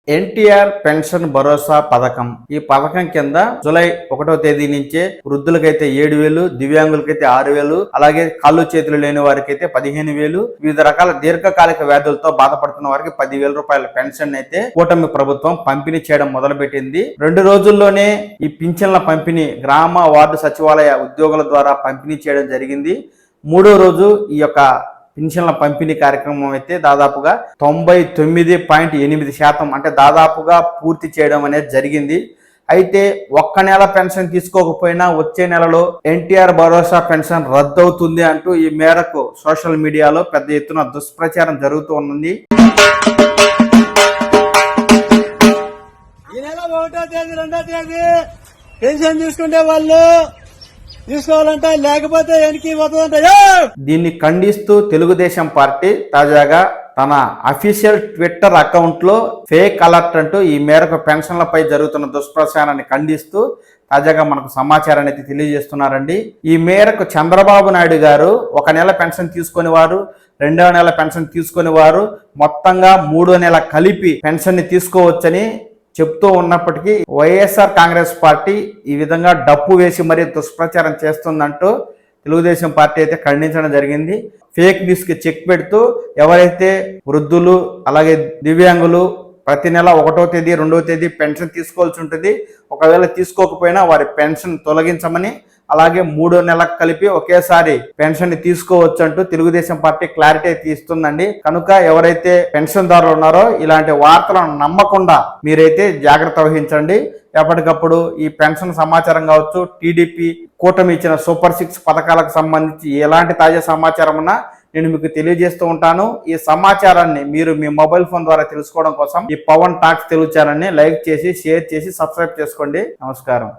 NTR pension భరోసా పథకం. ఈ పథకం కింద జూలై 1వ తేదీ నుంచే వృద్ధులకైతే 7,000, దివ్యాంగులకైతే 6,000, అలాగే కాళ్ళు చేతులు లేని వారికి అయితే 15,000, వివిధ రకాల దీర్ఘకాలిక వ్యాధులతో బాధపడుతున్న వారికి 10,000 రూపాయల పెన్షన్ అయితే కూటమి ప్రభుత్వం పంపిణీ చేయడం మొదలుపెట్టింది. 2 రోజుల్లోనే ఈ పింఛన్ల పంపిణీ గ్రామ వార్డు సచివాలయ ఉద్యోగుల ద్వారా పంపిణీ చేయడం జరిగింది. 3వ రోజు ఈ యొక్క పింఛన్ల పంపిణీ కార్యక్రమం అయితే దాదాపుగా 99.8% అంటే దాదాపుగా పూర్తి చేయడం అనేది జరిగింది. అయితే ఒక్క నెల పెన్షన్ తీసుకోకపోయినా వచ్చే నెలలో ఎన్టీఆర్ భరోసా పెన్షన్ రద్దవుతుంది అంటూ ఈ మేరకు సోషల్ మీడియాలో పెద్ద ఎత్తున దుష్ప్రచారం జరుగుతూ ఉంది. ఈ నెల 1వ తేదీ 2వ తేదీ పెన్షన్ తీసుకుంటే వాళ్ళు తీసుకోవాలంటే లేకపోతే వెనక్కి పోతుందంట. దీన్ని ఖండిస్తూ తెలుగుదేశం పార్టీ తాజాగా తన అఫీషియల్ ట్విట్టర్ అకౌంట్ లో ఫేక్ అలర్ట్ అంటూ ఈ మేరకు పెన్షన్లపై జరుగుతున్న దుష్ప్రచారాన్ని ఖండిస్తూ తాజాగా మనకు సమాచారాన్ని అయితే తెలియజేస్తున్నారండి. ఈ మేరకు చంద్రబాబు నాయుడు గారు 1 నెల పెన్షన్ తీసుకుని వారు, 2వ నెల పెన్షన్ తీసుకుని వారు మొత్తంగా 3వ నెల కలిపి పెన్షన్ ని తీసుకోవచ్చని చెప్తూ ఉన్నప్పటికీ వైఎస్ఆర్ కాంగ్రెస్ పార్టీ ఈ విధంగా డప్పు వేసి మరీ దుష్ప్రచారం చేస్తుందంటూ తెలుగుదేశం పార్టీ అయితే ఖండించడం జరిగింది. ఫేక్ న్యూస్ కి చెక్ పెడుతూ ఎవరైతే వృద్ధులు అలాగే దివ్యాంగులు ప్రతి నెల 1వ తేదీ 2వ తేదీ పెన్షన్ తీసుకోవాల్సి ఉంటుంది, ఒకవేళ తీసుకోకపోయినా వారి పెన్షన్ తొలగించమని, అలాగే 3వ నెలకు కలిపి ఒకేసారి పెన్షన్ ని తీసుకోవచ్చు అంటూ తెలుగుదేశం పార్టీ క్లారిటీ అయితే ఇస్తుందండి. కనుక ఎవరైతే పెన్షన్ దారులు ఉన్నారో ఇలాంటి వార్తలను నమ్మకుండా మీరైతే జాగ్రత్త వహించండి. ఎప్పటికప్పుడు ఈ పెన్షన్ సమాచారం కావచ్చు, టీడీపీ కూటమి ఇచ్చిన సూపర్ 6 పథకాలకు సంబంధించి ఎలాంటి తాజా సమాచారం ఉన్నా నేను మీకు తెలియజేస్తూ ఉంటాను. ఈ సమాచారాన్ని మీరు మీ మొబైల్ ఫోన్ ద్వారా తెలుసుకోవడం కోసం ఈ పవన్ టాక్స్ తెలుగు ఛానల్ని లైక్ చేసి, షేర్ చేసి, సబ్స్క్రైబ్ చేసుకోండి. నమస్కారం.